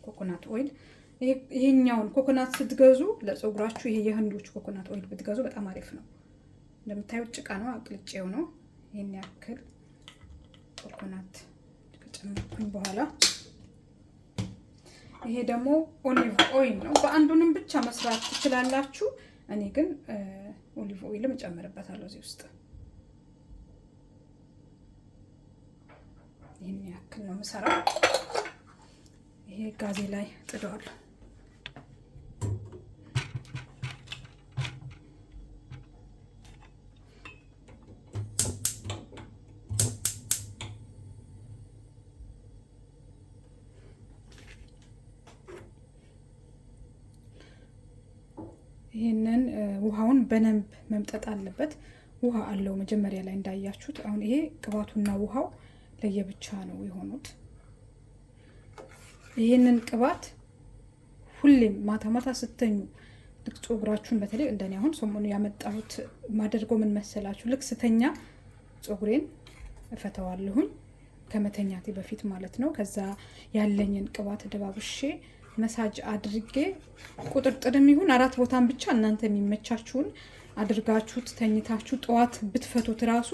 ኮኮናት ኦይል። ይሄኛውን ኮኮናት ስትገዙ ለፀጉራችሁ ይሄ የህንዶች ኮኮናት ኦይል ብትገዙ በጣም አሪፍ ነው። እንደምታዩት ጭቃ ነው፣ አቅልጬው ነው። ይሄን ያክል ኮኮናት ከጨመርኩኝ በኋላ ይሄ ደግሞ ኦሊቭ ኦይል ነው። በአንዱንም ብቻ መስራት ትችላላችሁ። እኔ ግን ኦሊቭ ኦይልም እጨምርበታለሁ እዚህ ውስጥ። ይሄን ያክል ነው የምሰራው። ይሄ ጋዜ ላይ ጥደዋለሁ። ይሄንን ውሃውን በደንብ መምጠጥ አለበት። ውሃ አለው መጀመሪያ ላይ እንዳያችሁት። አሁን ይሄ ቅባቱና ውሃው ለየብቻ ነው የሆኑት። ይሄንን ቅባት ሁሌም ማታ ማታ ስተኙ ልክ ፀጉራችሁን በተለይ እንደኔ አሁን ሰሞኑን ያመጣሁት ማደርገው ምን መሰላችሁ? ልክ ስተኛ ፀጉሬን እፈተዋለሁኝ ከመተኛቴ በፊት ማለት ነው። ከዛ ያለኝን ቅባት ደባብሼ መሳጅ አድርጌ ቁጥርጥርም ይሁን 4 ቦታን ብቻ እናንተ የሚመቻችሁን አድርጋችሁት ተኝታችሁ ጠዋት ብትፈቱት ራሱ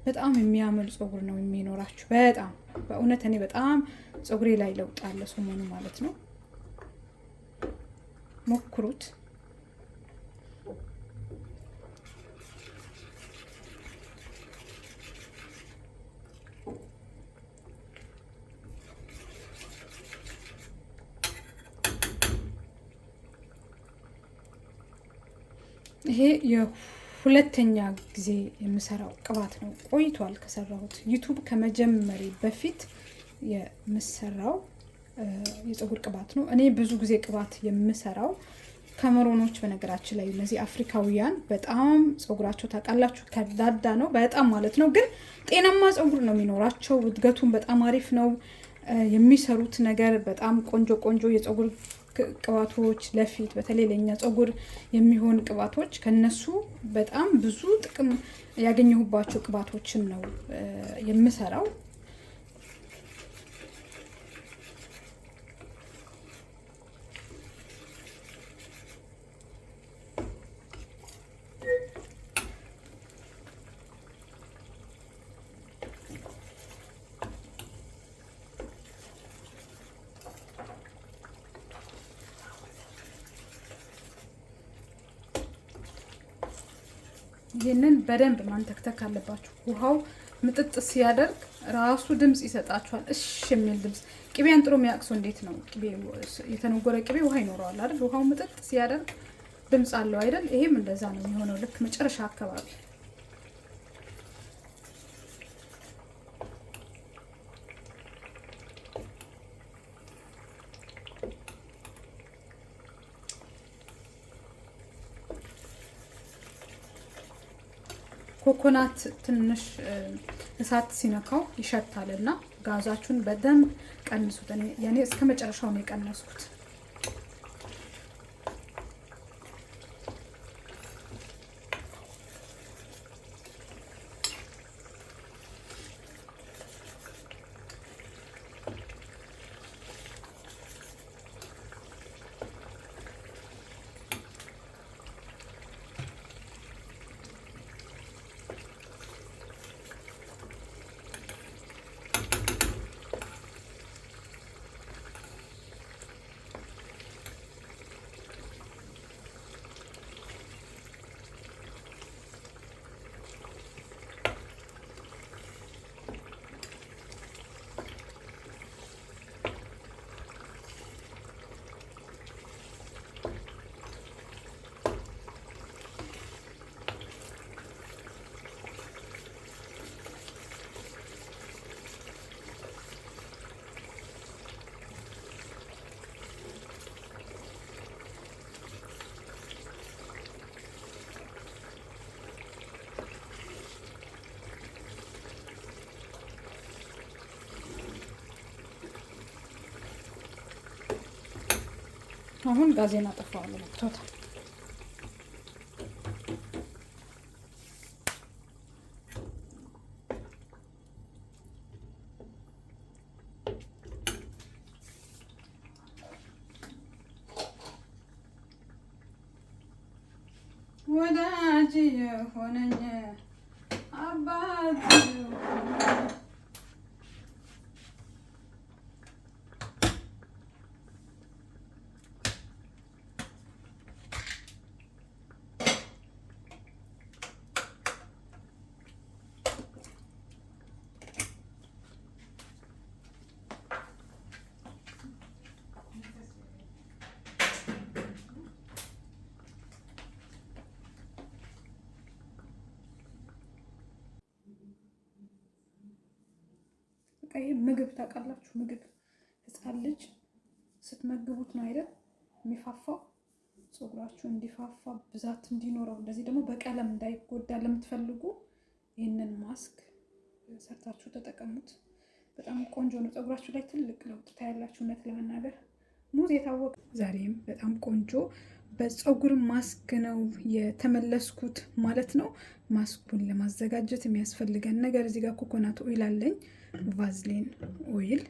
በጣም የሚያምር ፀጉር ነው የሚኖራችሁ። በጣም በእውነት እኔ በጣም ፀጉሬ ላይ ለውጥ አለ ሰሞኑ ማለት ነው። ሞክሩት። ይሄ የሁለተኛ ጊዜ የምሰራው ቅባት ነው። ቆይቷል ከሰራሁት። ዩቱብ ከመጀመሪ በፊት የምሰራው የፀጉር ቅባት ነው። እኔ ብዙ ጊዜ ቅባት የምሰራው ካሜሮኖች፣ በነገራችን ላይ እነዚህ አፍሪካውያን በጣም ፀጉራቸው ታውቃላችሁ ከዳዳ ነው በጣም ማለት ነው። ግን ጤናማ ፀጉር ነው የሚኖራቸው። እድገቱን በጣም አሪፍ ነው። የሚሰሩት ነገር በጣም ቆንጆ ቆንጆ የፀጉር ቅባቶች ለፊት በተለይ ለኛ ፀጉር የሚሆን ቅባቶች ከነሱ በጣም ብዙ ጥቅም ያገኘሁባቸው ቅባቶችን ነው የምሰራው። ይሄንን በደንብ ማንተክተክ አለባችሁ። ውሃው ምጥጥ ሲያደርግ ራሱ ድምጽ ይሰጣችኋል፣ እሺ የሚል ድምጽ። ቅቤን ጥሩ የሚያቅሰው እንዴት ነው? ቅቤ የተነጎረ ቅቤ ውሃ ይኖረዋል አይደል? ውሃው ምጥጥ ሲያደርግ ድምጽ አለው አይደል? ይሄም እንደዛ ነው የሚሆነው ልክ መጨረሻ አካባቢ። ኮኮናት ትንሽ እሳት ሲነካው ይሸታልና ጋዛችሁን በደንብ ቀንሱት። እኔ እስከ መጨረሻው ነው የቀነስኩት። አሁን ጋዜና አጠፋዋለሁ። ቶታል ወዳጅ የሆነኝ አባት ምግብ ታውቃላችሁ? ምግብ ህፃን ልጅ ስትመግቡት ነው አይደል የሚፋፋው። ፀጉራችሁ እንዲፋፋ ብዛት እንዲኖረው፣ እንደዚህ ደግሞ በቀለም እንዳይጎዳ ለምትፈልጉ ይህንን ማስክ ሰርታችሁ ተጠቀሙት። በጣም ቆንጆ ነው። ፀጉራችሁ ላይ ትልቅ ለውጥ ታያላችሁ። እውነት ለመናገር ሙዝ የታወቀ። ዛሬም በጣም ቆንጆ በፀጉር ማስክ ነው የተመለስኩት ማለት ነው። ማስኩን ለማዘጋጀት የሚያስፈልገን ነገር እዚህ ጋር ኮኮናት ኦይል አለኝ፣ ቫዝሊን ኦይል፣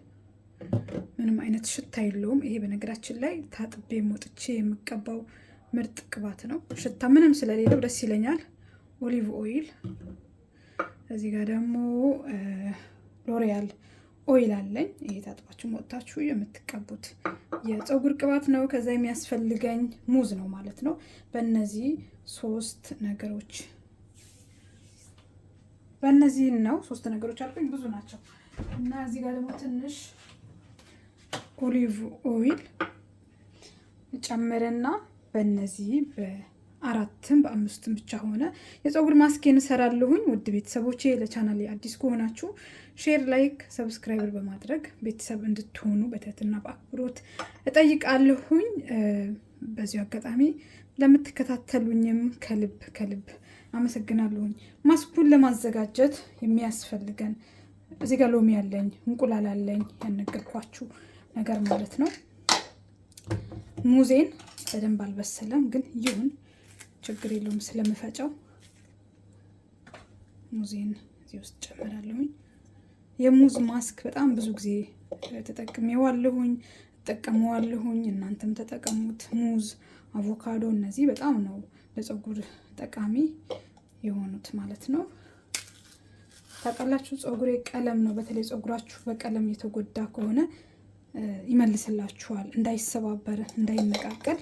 ምንም አይነት ሽታ የለውም። ይሄ በነገራችን ላይ ታጥቤ ሞጥቼ የምቀባው ምርጥ ቅባት ነው። ሽታ ምንም ስለሌለው ደስ ይለኛል። ኦሊቭ ኦይል፣ እዚህ ጋር ደግሞ ሎሪያል ኦይል አለኝ። ይሄ ታጥባችሁ ሞጥታችሁ የምትቀቡት የፀጉር ቅባት ነው። ከዛ የሚያስፈልገኝ ሙዝ ነው ማለት ነው። በእነዚህ ሶስት ነገሮች ሶስት ነገሮች አልኩኝ፣ ብዙ ናቸው። እና እዚህ ጋር ደግሞ ትንሽ ኦሊቭ ኦይል ጨምረና በእነዚህ በአራትም በአምስትም ብቻ ሆነ የፀጉር ማስኬን እሰራለሁኝ። ውድ ቤተሰቦቼ ለቻናሌ አዲስ ከሆናችሁ ሼር፣ ላይክ፣ ሰብስክራይበር በማድረግ ቤተሰብ እንድትሆኑ በትህትና በአክብሮት እጠይቃለሁኝ። በዚሁ አጋጣሚ ለምትከታተሉኝም ከልብ ከልብ አመሰግናለሁኝ። ማስኩን ለማዘጋጀት የሚያስፈልገን እዚህ ጋር ሎሚ አለኝ፣ እንቁላል አለኝ፣ ያነገርኳችሁ ነገር ማለት ነው። ሙዜን በደንብ አልበሰለም፣ ግን ይሁን ችግር የለውም ስለምፈጨው ሙዜን እዚህ ውስጥ ጨምራለሁኝ። የሙዝ ማስክ በጣም ብዙ ጊዜ ተጠቅሜዋለሁኝ፣ እጠቀመዋለሁኝ። እናንተም ተጠቀሙት። ሙዝ፣ አቮካዶ እነዚህ በጣም ነው ለፀጉር ጠቃሚ የሆኑት ማለት ነው። ታውቃላችሁ ፀጉሬ ቀለም ነው። በተለይ ፀጉራችሁ በቀለም የተጎዳ ከሆነ ይመልስላችኋል፣ እንዳይሰባበር እንዳይነቃቀል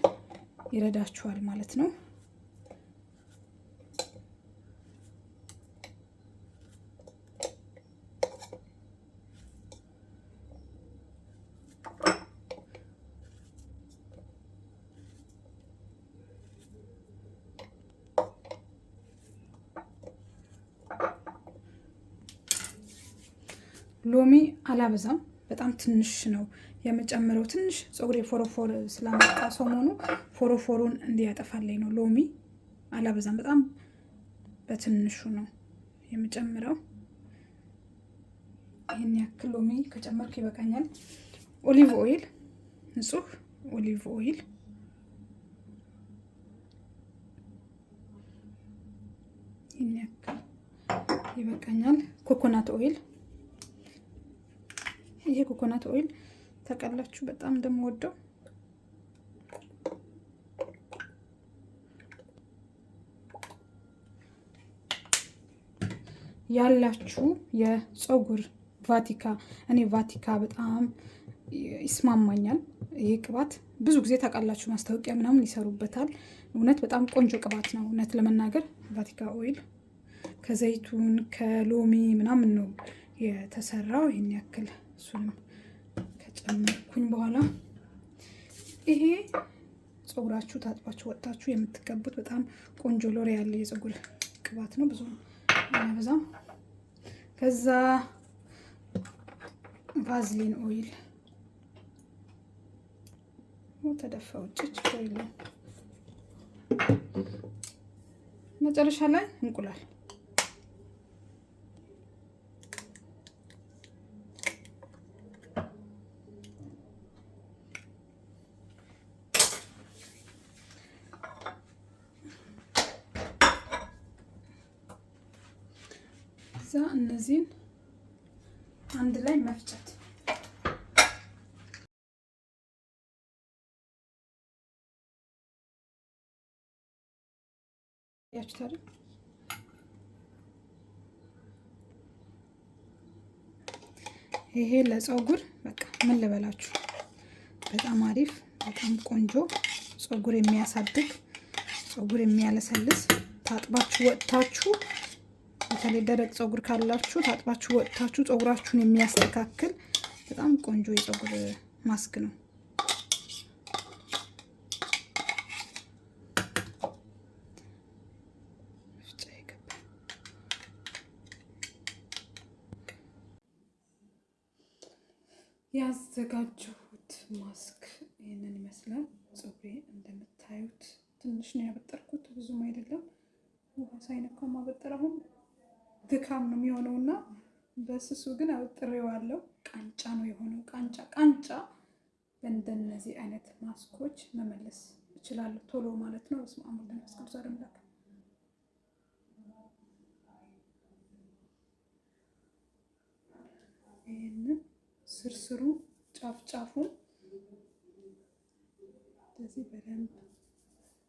ይረዳችኋል ማለት ነው። ሎሚ አላበዛም፣ በጣም ትንሽ ነው የምጨምረው። ትንሽ ፀጉሬ ፎሮፎር ስላመጣ ሰሞኑ ፎሮፎሩን እንዲያጠፋልኝ ነው። ሎሚ አላበዛም፣ በጣም በትንሹ ነው የምጨምረው። ይሄን ያክል ሎሚ ከጨመርኩ ይበቃኛል። ኦሊቭ ኦይል፣ ንጹህ ኦሊቭ ኦይል ይሄን ያክል ይበቃኛል። ኮኮናት ኦይል፣ ይሄ ኮኮናት ኦይል ታውቃላችሁ በጣም እንደምወደው። ያላችሁ የፀጉር ቫቲካ፣ እኔ ቫቲካ በጣም ይስማማኛል። ይሄ ቅባት ብዙ ጊዜ ታውቃላችሁ ማስታወቂያ ምናምን ይሰሩበታል። እውነት በጣም ቆንጆ ቅባት ነው። እውነት ለመናገር ቫቲካ ኦይል ከዘይቱን ከሎሚ ምናምን ነው የተሰራው። ይሄን ያክል እሱንም ከጨመርኩኝ በኋላ ይሄ ፀጉራችሁ ታጥባችሁ ወጥታችሁ የምትቀቡት በጣም ቆንጆ ሎሪያል የፀጉር ቅባት ነው። ብዙ በዛም ከዛ ቫዝሊን ኦይል ተደፋ ውጭ ኦይል መጨረሻ ላይ እንቁላል እዛ እነዚህን አንድ ላይ መፍጨት። ያችታል ይሄ ለፀጉር በቃ ምን ልበላችሁ በጣም አሪፍ በጣም ቆንጆ ፀጉር የሚያሳድግ ፀጉር የሚያለሰልስ ታጥባችሁ ወጥታችሁ በተለይ ደረቅ ፀጉር ካላችሁ ታጥባችሁ ወጥታችሁ ፀጉራችሁን የሚያስተካክል በጣም ቆንጆ የፀጉር ማስክ ነው። ያዘጋጀሁት ማስክ ይሄንን ይመስላል። ፀጉሬ እንደምታዩት ትንሽ ነው ያበጠርኩት፣ ብዙም አይደለም። ውሃ ሳይነካው ማበጠር አሁን ድካም ነው የሚሆነውና በስሱ ግን አበጥሬዋለሁ። ቃንጫ ነው የሆነው። ቃንጫ በእንደነዚህ አይነት ማስኮች መመለስ እችላለሁ ቶሎ ማለት ነው። በስመ አብ ወወልድ ወመንፈስ ቅዱስ አሐዱ አምላክ። ይሄንን ስርስሩ ጫፉን እንደዚህ በደንብ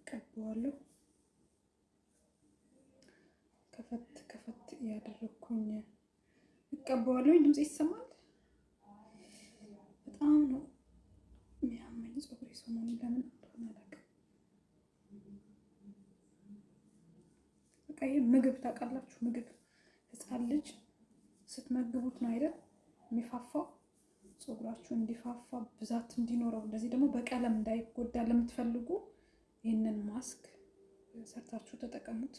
ቀባዋለሁ። ከፈት እያደረኩኝ እቀባዋለሁ። ድምጽ ይሰማል። በጣም ነው የሚያመኝ ፀጉሬ ሰሞኑን ለምን እንደሆነ አላውቅም። በቃ ይሄ ምግብ ታውቃላችሁ፣ ምግብ ህፃን ልጅ ስትመግቡት ነው አይደል የሚፋፋው። ፀጉራችሁ እንዲፋፋ ብዛት እንዲኖረው እንደዚህ ደግሞ በቀለም እንዳይጎዳ ለምትፈልጉ ይህንን ማስክ ሰርታችሁ ተጠቀሙት።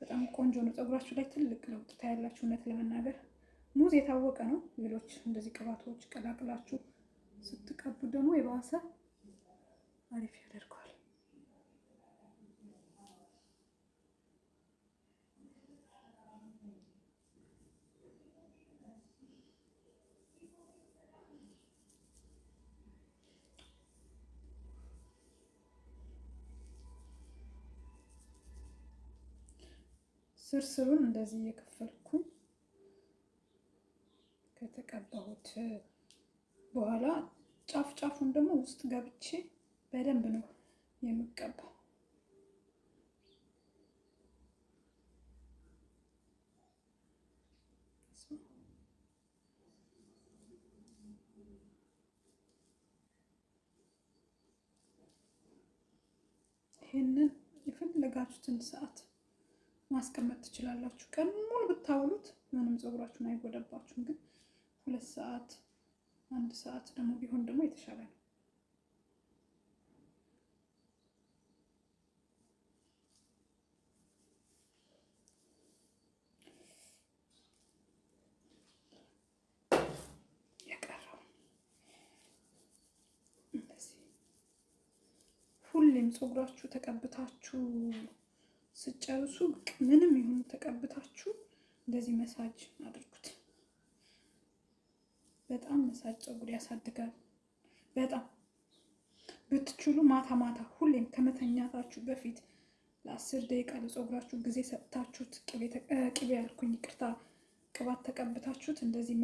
በጣም ቆንጆ ነው። ፀጉራችሁ ላይ ትልቅ ለውጥ ታያላችሁ። እውነት ለመናገር ሙዝ የታወቀ ነው። ሌሎች እንደዚህ ቅባቶች ቀላቅላችሁ ስትቀቡ ደግሞ የባሰ አሪፍ ያደርገዋል። ስርስሩን እንደዚህ እየከፈልኩኝ ከተቀባሁት በኋላ ጫፉን ደግሞ ውስጥ ገብቼ በደንብ ነው የምቀባው። ይሄንን የፈለጋችሁትን ሰዓት ማስቀመጥ ትችላላችሁ። ቀን ሙሉ ብታውሉት ምንም ፀጉራችሁን አይጎዳባችሁም። ግን 2 ሰዓት 1 ሰዓት ደግሞ ቢሆን ደግሞ የተሻለ ነው። የቀረው እንደዚህ ሁሌም ፀጉራችሁ ተቀብታችሁ ስጨርሱ ምንም ይሁን ተቀብታችሁ እንደዚህ መሳጅ አድርጉት። በጣም መሳጅ ፀጉር ያሳድጋል። በጣም ብትችሉ ማታ ማታ ሁሌም ከመተኛታችሁ በፊት ለ10 ደቂቃ ለፀጉራችሁ ጊዜ ሰጥታችሁት ቅቤ ያልኩኝ ይቅርታ፣ ቅባት ተቀብታችሁት እንደዚህ